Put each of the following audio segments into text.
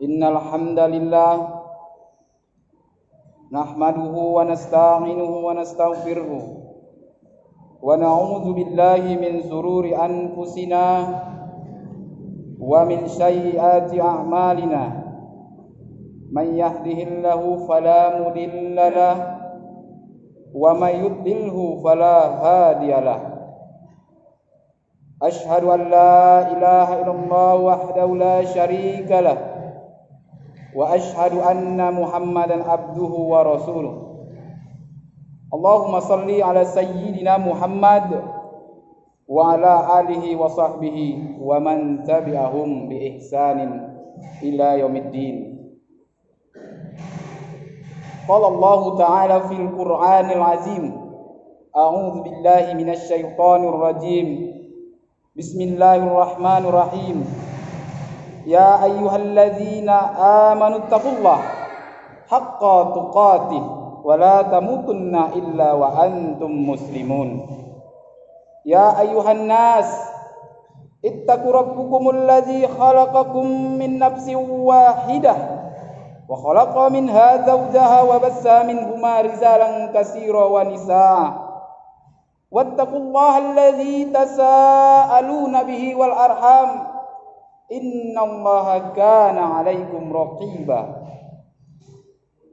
Innal hamdalillah nahmaduhu wa nasta'inuhu wa nastaghfiruh wa na'udzu billahi min shururi anfusina wa min sayyiati a'malina man yahdihillahu fala mudilla lahu wa may yudlilhu fala hadiyalah. Ashhadu an la ilaha illallah wahdahu la syarika lah wa ashhadu anna Muhammadan abduhu wa rasuluh. Allahumma salli ala sayyidina Muhammad wa ala alihi wa sahbihi wa man tabi'ahum bi ihsanin ila yaumiddin. Qala Allah ta'ala fil Qur'anil azim, a'udzu billahi minasy syaithanir rajim. Bismillahirrahmanirrahim. Ya ayyuhalladzina amanu taqullaha haqqa tuqatih wa la tamutunna illa wa antum muslimun. Ya ayyuhan nas ittaqu rabbakumul ladzi khalaqakum min nafsin wahidah wa khalaqa minha zawjaha wa bassa minhuma rijalan katsiran wa nisaa. Wattaqullaha alladzi tasaaluna bihi wal arham innallaha kana 'alaikum raqiba.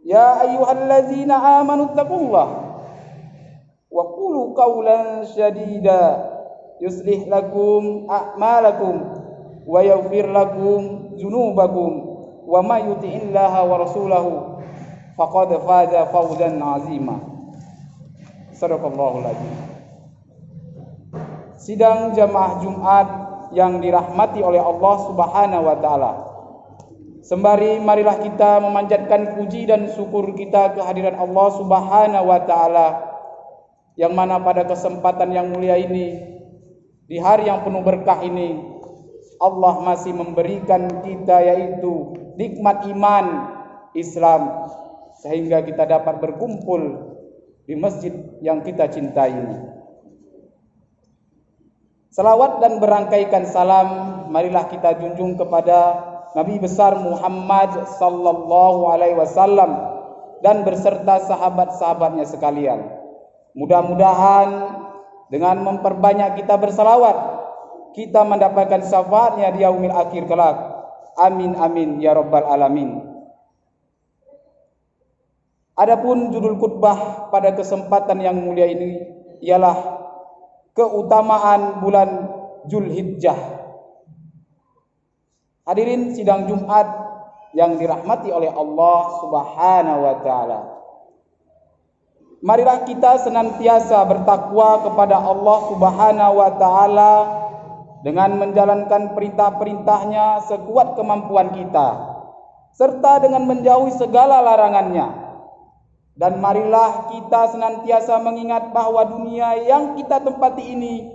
Ya ayyuhalladzina amanu taqullaha wa qulu qawlan sadida yuslih lakum a'malakum wa yaghfir lakum dzunubakum wa may yuti'illaha wa rasulahu faqad faza fawzan 'azima. Shadaqallahul adzim. Sidang jamaah Jumat yang dirahmati oleh Allah Subhanahu wa taala. Sembari marilah kita memanjatkan puji dan syukur kita kehadiran Allah Subhanahu wa taala, yang mana pada kesempatan yang mulia ini, di hari yang penuh berkah ini, Allah masih memberikan kita yaitu nikmat iman Islam, sehingga kita dapat berkumpul di masjid yang kita cintai ini. Salawat dan berangkaikan salam marilah kita junjung kepada Nabi besar Muhammad sallallahu alaihi wasallam dan berserta sahabat-sahabatnya sekalian. Mudah-mudahan dengan memperbanyak kita bersalawat, kita mendapatkan syafaatnya di yaumil akhir kelak. Amin amin ya rabbal alamin. Adapun judul khutbah pada kesempatan yang mulia ini ialah keutamaan bulan Zulhijjah. Hadirin sidang Jumat yang dirahmati oleh Allah Subhanahu wa taala. Marilah kita senantiasa bertakwa kepada Allah Subhanahu wa taala dengan menjalankan perintah-perintahnya sekuat kemampuan kita, serta dengan menjauhi segala larangannya. Dan marilah kita senantiasa mengingat bahwa dunia yang kita tempati ini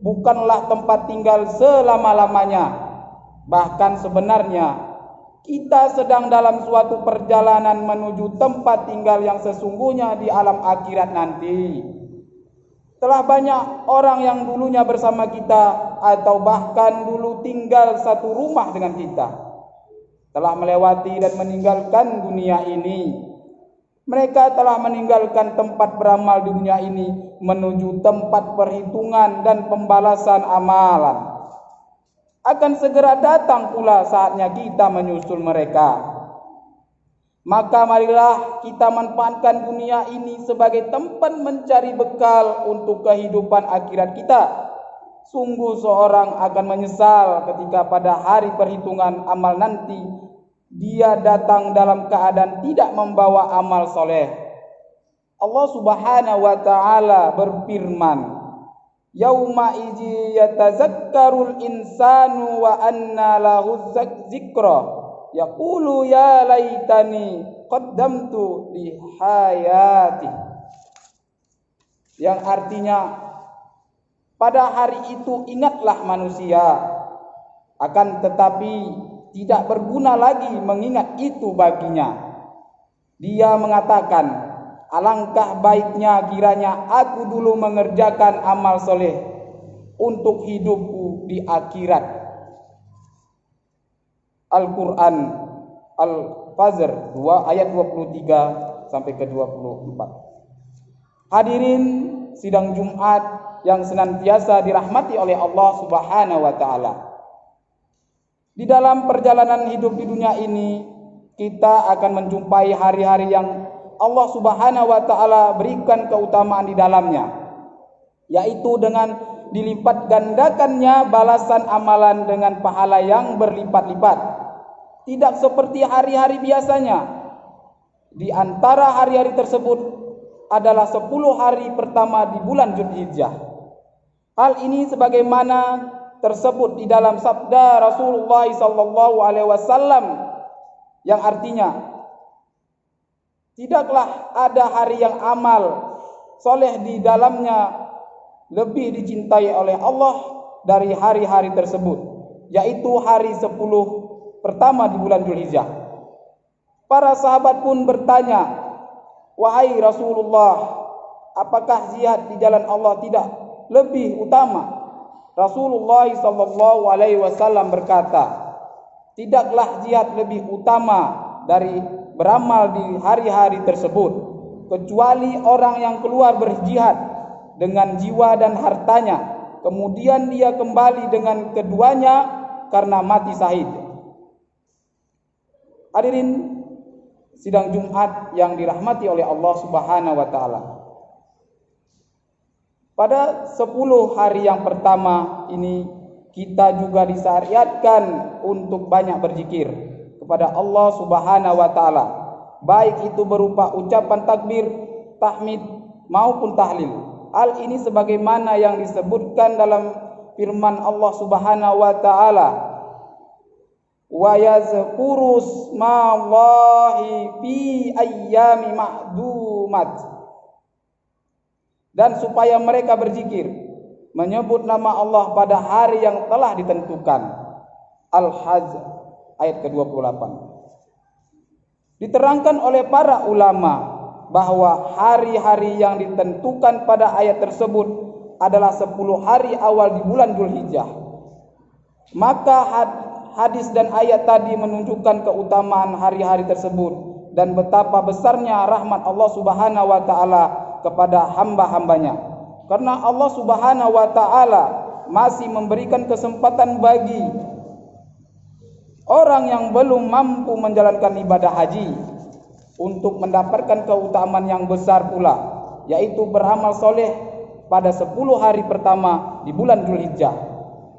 bukanlah tempat tinggal selama-lamanya. Bahkan sebenarnya kita sedang dalam suatu perjalanan menuju tempat tinggal yang sesungguhnya di alam akhirat nanti. Telah banyak orang yang dulunya bersama kita atau bahkan dulu tinggal satu rumah dengan kita, telah melewati dan meninggalkan dunia ini. Mereka telah meninggalkan tempat beramal di dunia ini menuju tempat perhitungan dan pembalasan amalan. Akan segera datang pula saatnya kita menyusul mereka. Maka marilah kita manfaatkan dunia ini sebagai tempat mencari bekal untuk kehidupan akhirat kita. Sungguh seorang akan menyesal ketika pada hari perhitungan amal nanti dia datang dalam keadaan tidak membawa amal soleh. Allah Subhanahu wa ta'ala berfirman, Yauma idzi yatazakkarul insanu wa anna lahu dzikra yaqulu ya laitani qaddamtu li hayati. Yang artinya, pada hari itu ingatlah manusia, akan tetapi tidak berguna lagi mengingat itu baginya. Dia mengatakan, alangkah baiknya kiranya aku dulu mengerjakan amal soleh untuk hidupku di akhirat. Al-Quran Al-Fajr 2 ayat 23 sampai ke 24. Hadirin sidang Jumat yang senantiasa dirahmati oleh Allah Subhanahu wa ta'ala. Di dalam perjalanan hidup di dunia ini, kita akan menjumpai hari-hari yang Allah Subhanahu wa ta'ala berikan keutamaan di dalamnya, yaitu dengan dilipat gandakannya balasan amalan dengan pahala yang berlipat-lipat. Tidak seperti hari-hari biasanya. Di antara hari-hari tersebut adalah 10 hari pertama di bulan Dzulhijjah. Hal ini sebagaimana tersebut di dalam sabda Rasulullah SAW yang artinya, tidaklah ada hari yang amal soleh di dalamnya lebih dicintai oleh Allah dari hari-hari tersebut, yaitu hari 10 pertama di bulan Dzulhijjah. Para sahabat pun bertanya, wahai Rasulullah, apakah jihad di jalan Allah tidak lebih utama? Rasulullah SAW berkata, tidaklah jihad lebih utama dari beramal di hari-hari tersebut, kecuali orang yang keluar berjihad dengan jiwa dan hartanya, kemudian dia kembali dengan keduanya karena mati syahid. Hadirin sidang Jumat yang dirahmati oleh Allah Subhanahu wa ta'ala. Pada 10 hari yang pertama ini kita juga disyariatkan untuk banyak berzikir kepada Allah Subhanahu wa ta'ala, baik itu berupa ucapan takbir, tahmid maupun tahlil. Hal ini sebagaimana yang disebutkan dalam firman Allah Subhanahu wa ta'ala, wa yazkuru smallahi fi ayyami ma'dumat, dan supaya mereka berzikir menyebut nama Allah pada hari yang telah ditentukan. Al-Hajj ayat ke-28. Diterangkan oleh para ulama bahwa hari-hari yang ditentukan pada ayat tersebut adalah 10 hari awal di bulan Dzulhijjah. Maka hadis dan ayat tadi menunjukkan keutamaan hari-hari tersebut dan betapa besarnya rahmat Allah Subhanahu wa ta'ala kepada hamba-hambanya. Karena Allah Subhanahu wa ta'ala masih memberikan kesempatan bagi orang yang belum mampu menjalankan ibadah haji untuk mendapatkan keutamaan yang besar pula, yaitu beramal soleh pada 10 hari pertama di bulan Dzulhijjah.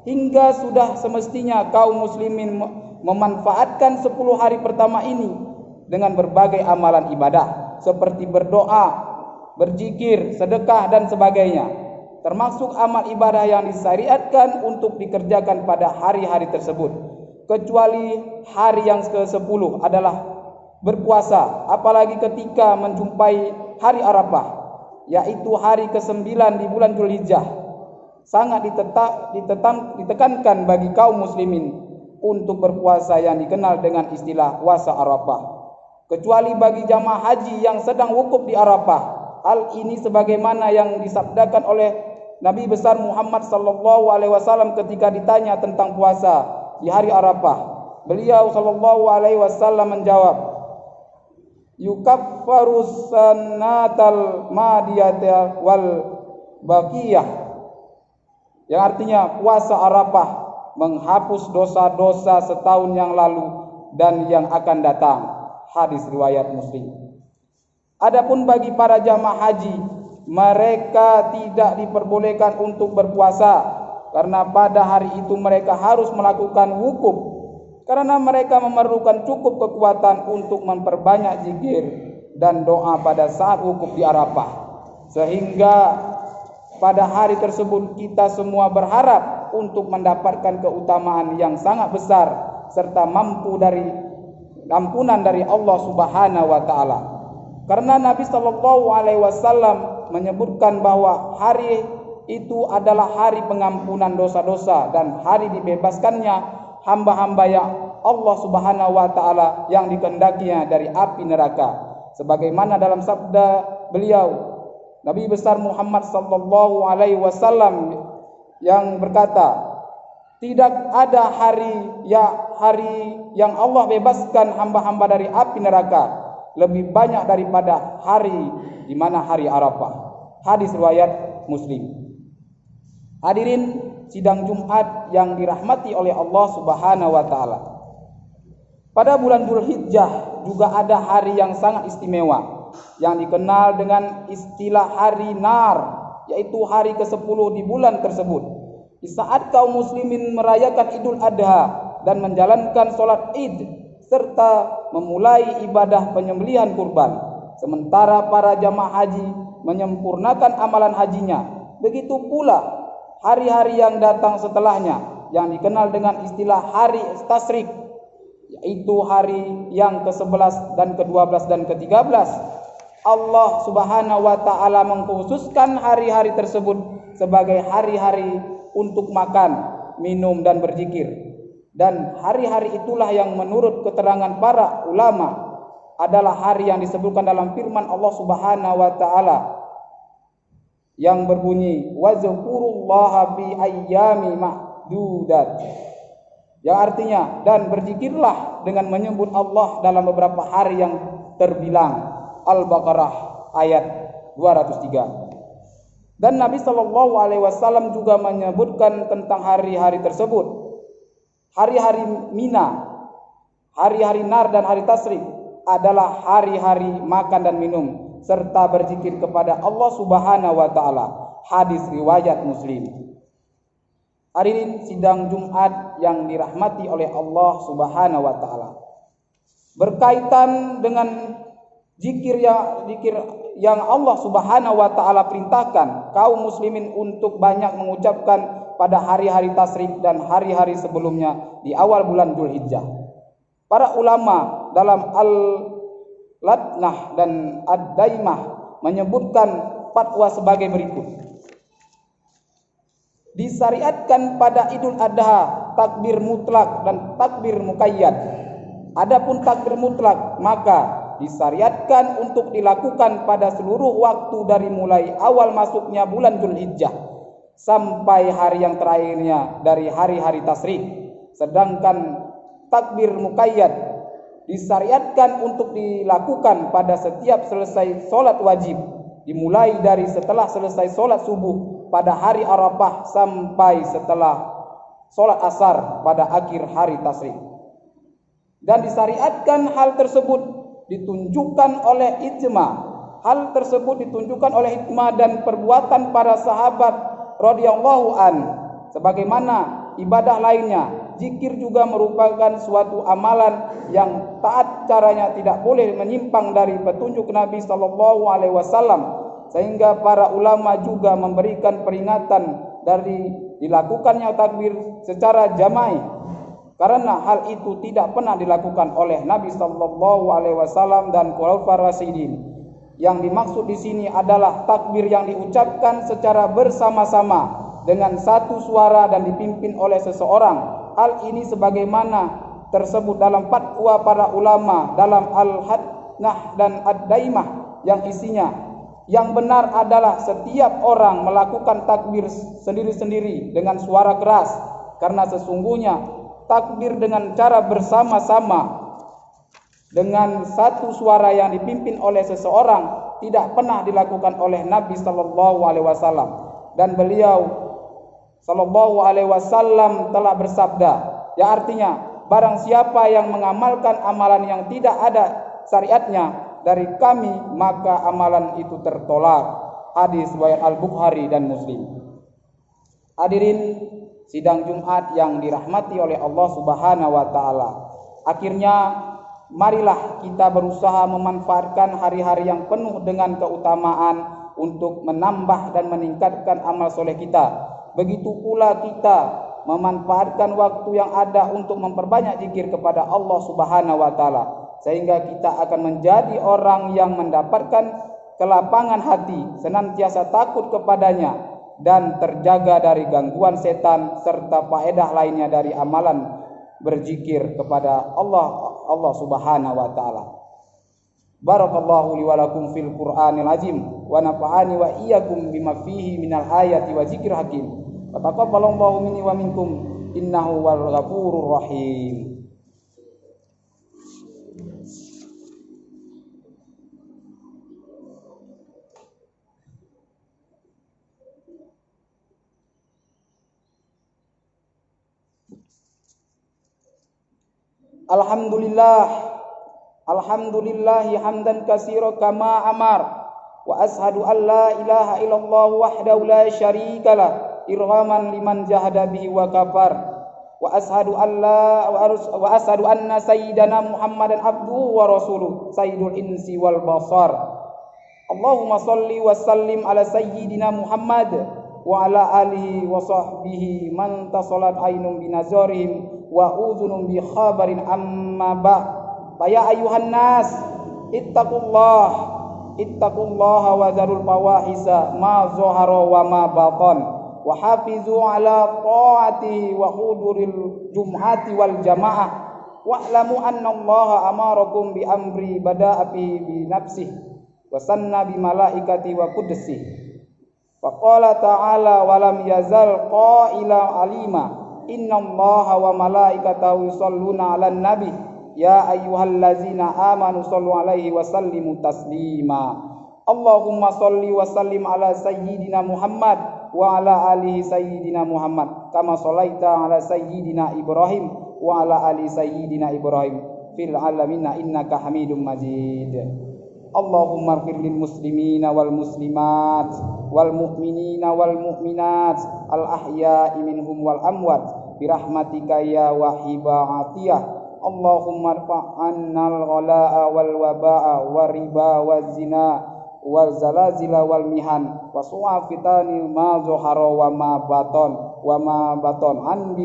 Hingga sudah semestinya kaum muslimin memanfaatkan 10 hari pertama ini dengan berbagai amalan ibadah seperti berdoa, berzikir, sedekah dan sebagainya, termasuk amal ibadah yang disyariatkan untuk dikerjakan pada hari-hari tersebut, kecuali hari yang ke-10 adalah berpuasa, apalagi ketika menjumpai hari Arafah, yaitu hari ke-9 di bulan Dzulhijjah. sangat ditekankan bagi kaum muslimin untuk berpuasa yang dikenal dengan istilah puasa Arafah, kecuali bagi jamaah haji yang sedang wukuf di Arafah. Hal ini sebagaimana yang disabdakan oleh Nabi besar Muhammad sallallahu alaihi wasallam ketika ditanya tentang puasa di hari Arafah. Beliau sallallahu alaihi wasallam menjawab, "Yukaffaru sanatal madiyata wal baqiyah." Yang artinya puasa Arafah menghapus dosa-dosa setahun yang lalu dan yang akan datang. Hadis riwayat Muslim. Adapun bagi para jamaah haji, mereka tidak diperbolehkan untuk berpuasa karena pada hari itu mereka harus melakukan wukuf, karena mereka memerlukan cukup kekuatan untuk memperbanyak zikir dan doa pada saat wukuf di Arafah. Sehingga pada hari tersebut kita semua berharap untuk mendapatkan keutamaan yang sangat besar serta mampu dari ampunan dari Allah Subhanahu wa taala. Karena Nabi sallallahu alaihi wasallam menyebutkan bahwa hari itu adalah hari pengampunan dosa-dosa dan hari dibebaskannya hamba-hamba yang Allah Subhanahu wa taala yang dikehendakinya dari api neraka. Sebagaimana dalam sabda beliau, Nabi besar Muhammad sallallahu alaihi wasallam yang berkata, tidak ada hari yang Allah bebaskan hamba-hamba dari api neraka lebih banyak daripada hari di mana hari Arafah. Hadis riwayat Muslim. Hadirin sidang Jumat yang dirahmati oleh Allah Subhanahu wa taala. Pada bulan Dzulhijjah juga ada hari yang sangat istimewa yang dikenal dengan istilah hari Nar, yaitu hari ke-10 di bulan tersebut. Di saat kaum muslimin merayakan Idul Adha dan menjalankan sholat Id serta memulai ibadah penyembelihan kurban, sementara para jamaah haji menyempurnakan amalan hajinya. Begitu pula hari-hari yang datang setelahnya yang dikenal dengan istilah hari Tasyrik, yaitu hari yang ke-11 dan ke-12 dan ke-13. Allah Subhanahu wa taala mengkhususkan hari-hari tersebut sebagai hari-hari untuk makan, minum dan berzikir. Dan hari-hari itulah yang menurut keterangan para ulama adalah hari yang disebutkan dalam firman Allah Subhanahu wa taala yang berbunyi wazkurullaha fi ayyami ma'dudat, yang artinya dan berzikirlah dengan menyebut Allah dalam beberapa hari yang terbilang. Al-Baqarah ayat 203. Dan Nabi sallallahu alaihi wasallam juga menyebutkan tentang hari-hari tersebut. Hari-hari Mina, hari-hari Nar dan hari Tasyrik adalah hari-hari makan dan minum serta berzikir kepada Allah Subhanahu wa taala. Hadis riwayat Muslim. Hadirin sidang Jumat yang dirahmati oleh Allah Subhanahu wa taala. Berkaitan dengan zikir yang Allah Subhanahu wa taala perintahkan kaum muslimin untuk banyak mengucapkan pada hari-hari Tasyrik dan hari-hari sebelumnya di awal bulan Dzulhijjah. Para ulama dalam Al-Latnah dan Ad-Daimah menyebutkan fatwa sebagai berikut. Disyariatkan pada Idul Adha takbir mutlak dan takbir muqayyad. Adapun takbir mutlak maka disyariatkan untuk dilakukan pada seluruh waktu dari mulai awal masuknya bulan Dzulhijjah sampai hari yang terakhirnya dari hari-hari Tasyrik. Sedangkan takbir muqayyad disyariatkan untuk dilakukan pada setiap selesai sholat wajib, dimulai dari setelah selesai sholat subuh pada hari Arafah sampai setelah sholat asar pada akhir hari Tasyrik. Dan disyariatkan hal tersebut ditunjukkan oleh ijma. Hal tersebut ditunjukkan oleh ijma dan perbuatan para sahabat radhiyallahu an. Sebagaimana ibadah lainnya, zikir juga merupakan suatu amalan yang taat caranya tidak boleh menyimpang dari petunjuk Nabi sallallahu alaihi wasallam, sehingga para ulama juga memberikan peringatan dari dilakukannya takbir secara jama'i, karena hal itu tidak pernah dilakukan oleh Nabi sallallahu alaihi wasallam dan khulafaur rasyidin. Yang dimaksud di sini adalah takbir yang diucapkan secara bersama-sama dengan satu suara dan dipimpin oleh seseorang. Hal ini sebagaimana tersebut dalam fatwa para ulama dalam Al-Hadnah dan Ad-Daimah yang isinya, yang benar adalah setiap orang melakukan takbir sendiri-sendiri dengan suara keras, karena sesungguhnya takbir dengan cara bersama-sama dengan satu suara yang dipimpin oleh seseorang tidak pernah dilakukan oleh Nabi sallallahu alaihi wasallam, dan beliau sallallahu alaihi wasallam telah bersabda, yang artinya barang siapa yang mengamalkan amalan yang tidak ada syariatnya dari kami, maka amalan itu tertolak. Hadis riwayat Al-Bukhari dan Muslim. Hadirin sidang Jumat yang dirahmati oleh Allah Subhanahu wa taala. Akhirnya marilah kita berusaha memanfaatkan hari-hari yang penuh dengan keutamaan untuk menambah dan meningkatkan amal soleh kita. Begitu pula kita memanfaatkan waktu yang ada untuk memperbanyak zikir kepada Allah Subhanahu wa taala, sehingga kita akan menjadi orang yang mendapatkan kelapangan hati, senantiasa takut kepadanya dan terjaga dari gangguan setan serta faedah lainnya dari amalan berzikir kepada Allah Subhanahu wa taala. Barakallahu li wa lakum fil Qur'anil azim wa nafa'ani wa iyyakum bima fihi minal ayati wa zikril hakim. Wa taqabbalallahu minni wa minkum innahu wal ghafurur rahim. Alhamdulillahi hamdan katsira kama amar, wa ashhadu an la ilaha illallah wahdahu la syarikalah irghaman liman jahada bihi wa kafar, wa ashhadu anna sayyidana Muhammadan abduhu wa rasuluh sayyidul insi wal basar. Allahumma salli wa sallim ala sayyidina Muhammad wa ala alihi wa sahbihi man tasalat ainum binazarihim wa udhunum bi khabarin amma ba. Ya ayuhan nas ittaqullaha wa zarul fawahisa ma zahara wa ma batan wa hafizu ala ta'atihi wa huduril jum'ati wal jamaah wa'lamu anna allaha amarakum bi amri bada'a bi nafsihi wa sanna bi malaikati wa qudsihi. Faqala ta'ala wa lam yazal qaila alima inna allaha wa malaikatahu yusalluna 'alan nabi ya ayyuhallazina amanu sallu 'alaihi wa sallimu taslima. Allahumma salli wa sallim ala sayyidina Muhammad wa ala alihi sayyidina Muhammad kama shallaita ala sayyidina Ibrahim wa ala ali sayyidina Ibrahim fil alamin innaka Hamidum Majid. Allahumma ighfir lil muslimina wal muslimat wal mu'minina wal mu'minat al ahya'i minhum wal amwat birahmatika ya wahibah atiyah. Allahumma rfa'annal ghalaa wal waba'a wa riba wa zina wal zalazila wal mihan wa su'a fitani ma zuhara wa ma baton an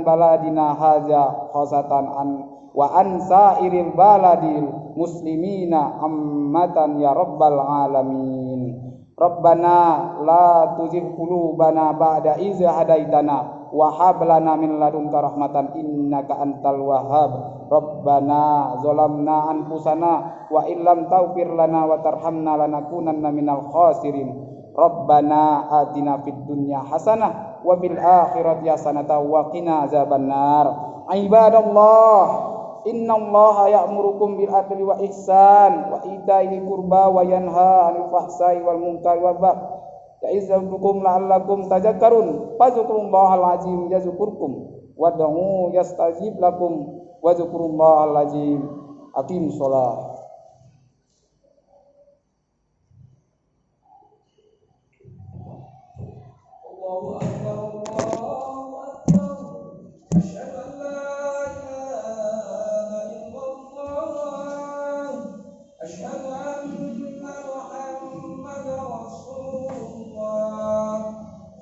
baladina haza khosatan wa an sairil baladil muslimina ammatan ya rabbal alamin. Rabbana la tuzigh qulubana ba'da idh hadaitana wa hab lana min ladunka rahmatan innaka antal wahhab. Rabbana zalamna anfusana wa illam taghfir lana wa tarhamna lanakunanna minal khasirin. Rabbana atina fid dunya hasanah wa fil akhirati hasanah wa qina azabannar. Ibadallah, innallaha ya'murukum bil adli wa ihsan wa ita'i qurba wa yanha 'anil fahsai wal munkari wal baghi ya'izukum la'allakum tadhakkarun. Fadhkurullahal azim yazkurkum wad'u yastajib lakum wadhkurullahal azim. Aqimus shalah. Allahu akbar, Allahu akbar. Asyhadu an la ilaha illallah. Asyhadu anna Muhammadar Rasulullah.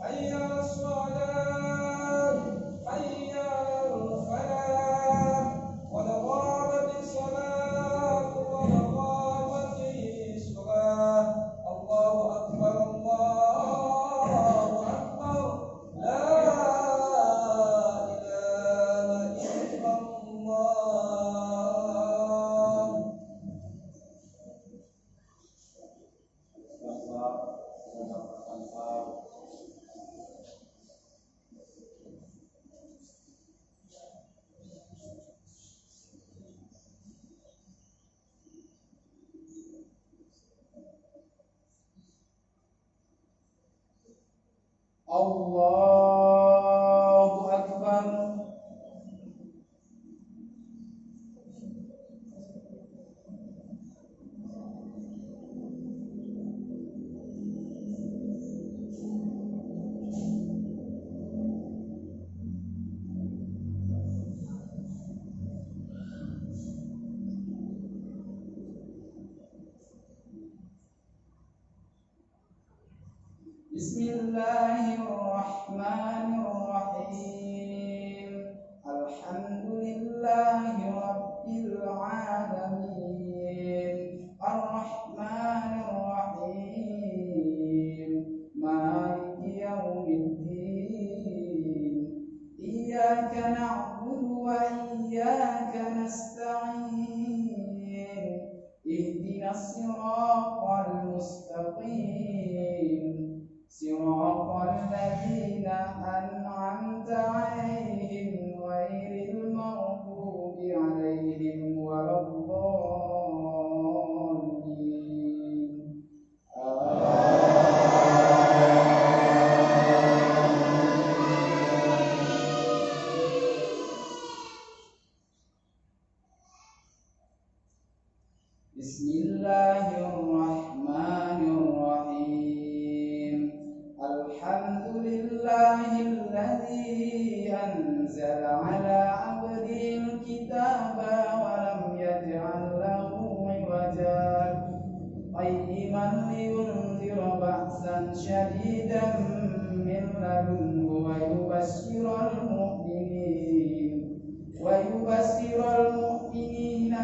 Hayya 'alas shalah, hayya 'alal falah. Qad qamatis salatu Allahu Akbar. Bismillahirrahmanirrahim. Alhamdulillahi rabbil alamin. Arrahmanirrahim. Maliki yaumiddin. Iyyaka na'budu wa iyyaka nasta'in. Ihdinas siratal mustaqim. صراط الذين أنعمت عليهم غير المغضوب عليهم ولا الضالين. Bismillahirrahmanirrahim. Alhamdulillahilladzi anzala ala abdihil kitaba wa lam yaj'al lahu 'iwaja qayyiman liyunzira ba'san syadidan min ladunhu wa yubashshiral mu'minina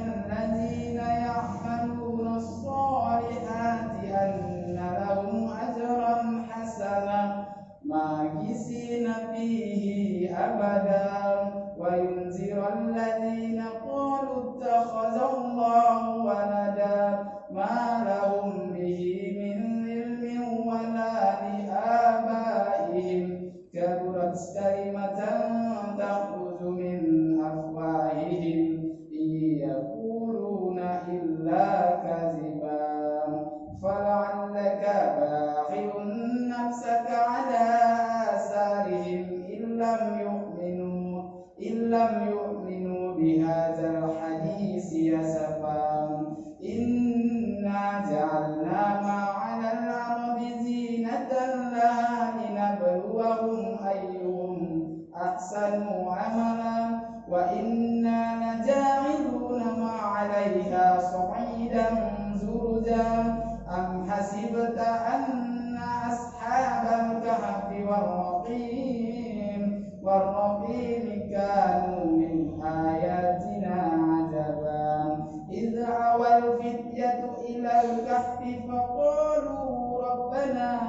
alladzina ya'maluna as-solihati anna lahum ajran hasana makisina fihi abada wa yunzira alladzina qalu ittakhadallahu walada ma lahum bihi min ilmin wa la li abaihim kaburat kalimatan takhruju min afwahihim yaquluna illa kaziban fala'allaka bakhirun nafsaka ala asarihim illam yu'minu bihadzal hadisi yasafan inna ja'alna ma'alal ardi zinatan laha linabluwahum ayyuhum ahsanu amala wa inna laja'iluna ma'alaiha sa'idan zurja am hasibta anna ashabal kahfi warraqim kanu min ayatina ajaban idh awal fityatu ilal kahfi faqalu rabbana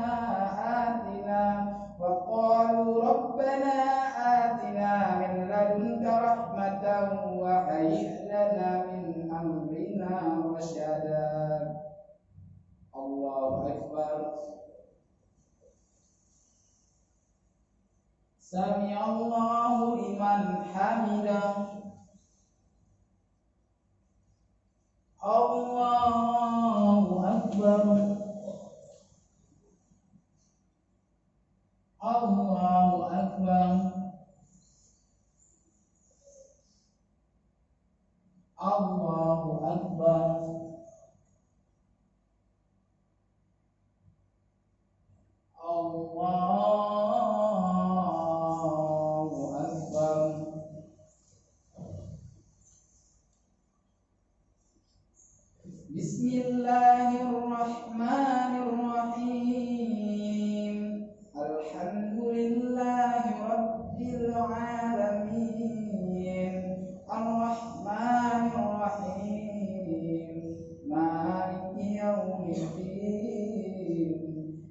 atina min ladunka rahmatan wa hayyi lana min amrina rasyada. Allahu Akbar. Sami Allahu liman hamidah. Allahu Akbar. Allahu Akbar. Allahu Akbar. Allahu Akbar. Bismillahirrahmanirrahim. Alhamdulillahi rabbil alamin. Arrahmanirrahim. Maliki yaumiddin.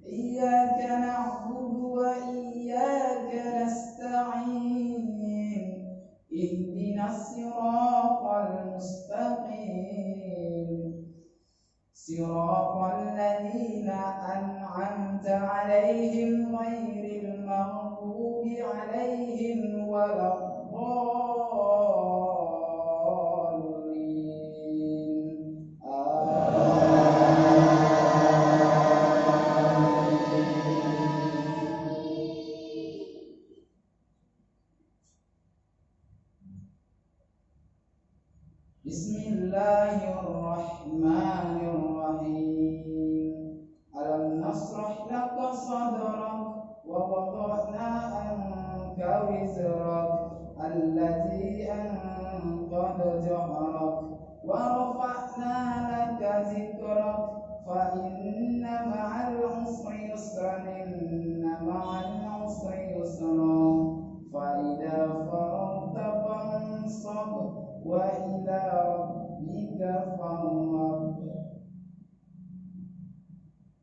Iyyaka na'budu wa iyyaka nasta'in. Ihdinas siratal mustaqim. Siratal ladzina an'amta 'alaihim ghairil maghdubi 'alaihim waladdallin. Amin.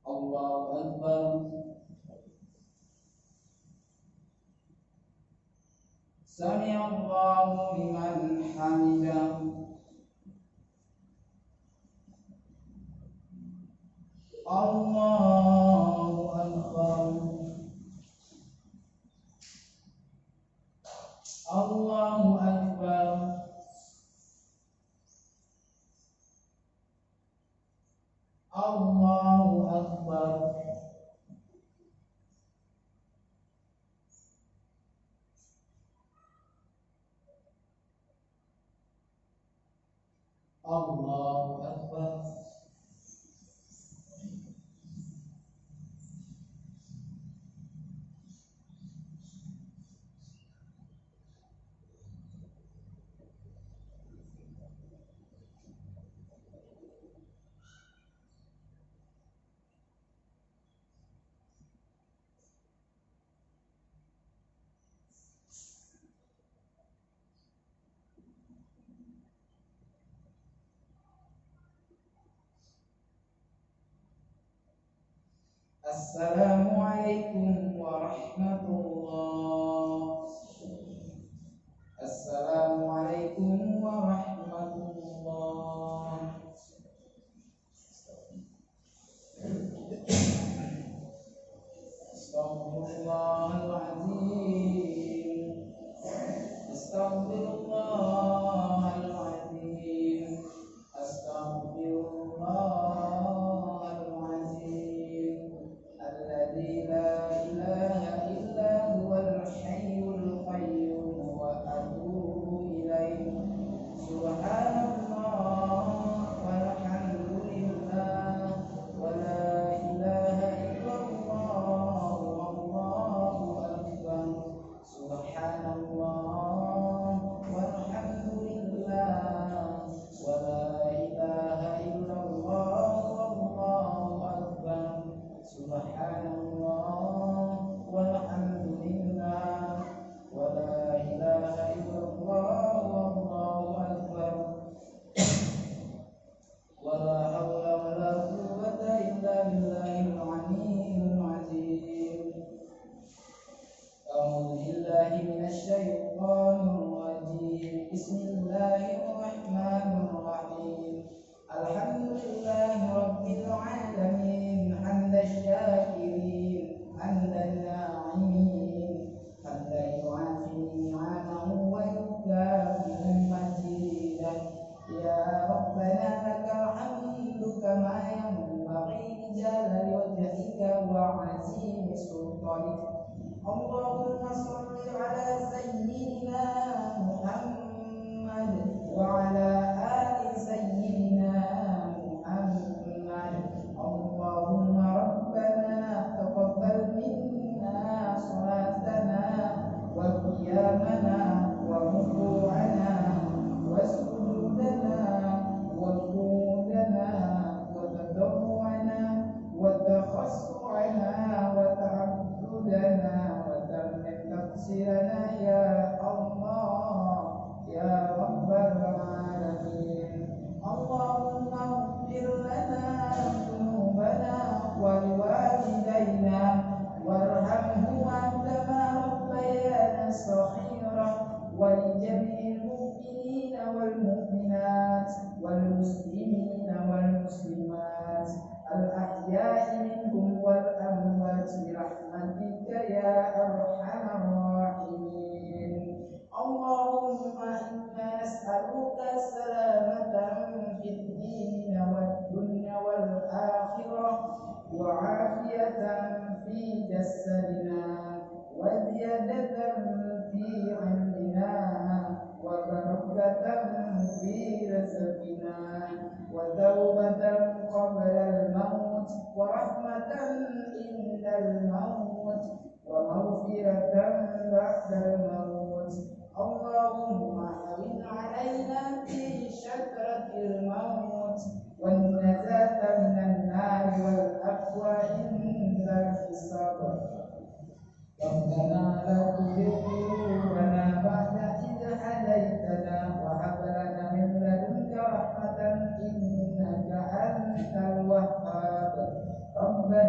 Allahu Akbar. Sami'allahu liman hamidah. Allahu Akbar. Allahu Akbar. Allahu Akbar. Allahu Akbar. Assalamualaikum warahmatullah. Assalamualaikum warahmatullah. Astaghfirullahaladzim. Astaghfirullahaladzim. Astaghfirullahaladzim. Alladzi la ilaha illa huwal hayyul qayyum wa atubu ilaihi. Subhanallah walhamdulillah wa la ilaha illallah wallahu akbar. Subhanallah walhamdulillah wa la ilaha illallah wallahu akbar. Subhanallah walhamdulillah wa la ilaha illallah wallahu akbar. Wala haula wala quwwata illa billahil aliyyil azim. A'udzu billahi minasy syaithanir rajim. Bismillahirrahmanirrahim. Alhamdulillahi rabbil alamin. Hamdan syakirin, hamdan na'imin, hamdan yu'afi ni'amahu wa yukafi majidah. Ya Rabbana lakal hamdu kama yanbaghi li jalali wajhika wa 'azimi sultanik. Allahumma shalli ala sayyidina Muhammad wa ala ali sayyidina Muhammad. Allahumma rabbana taqabbal minna salatana wa qiyamana wa ruku'ana wa sujudana wa qudana wa tadarru'ana wa takhassu'ana wa ta'abbudana wa tammit taqsirana ya Allah ya Rabbal alamin. Allahumma ighfir lana dhunubana wa liwalidayna warhamhuma kama rabbayana saghira wa li jami'il mu'minina wal mu'minat wal muslimina wal muslimat al ahya'i minhum wal amwat bi rahmatika ya arhamar rahimin. Allahumma inna nas'aluka salamatan fid din wad dunya wal akhirah wa 'afiyatan fi jasadina wa ziyadatan fi 'ilmina wa barakatan fi rizqina wa tawbatan qabla al-maut wa rahmatan inda al-maut wa maghfiratan ba'da al-maut. Allahumma awin 'alaina fi syakratil maut wan najata minan nar wal aqwa indal hisab. Rabbana la tuzigh qulubana ba'da idh hadaytana wa hab lana min ladunka rahmatan innaka antal wahhab. Rabbana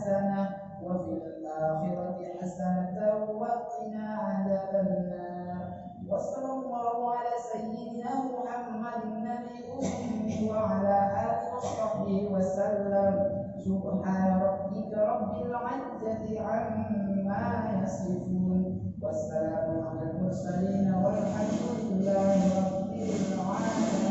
حسنة وفي الآخرة حسنة وقنا عذاب النار. وصلى الله على سيدنا محمد النبي الأمي وعلى آله وصحبه وسلم. سبحان ربك رب العزة عما يصفون والسلام على المرسلين والحمد لله رب العالمين.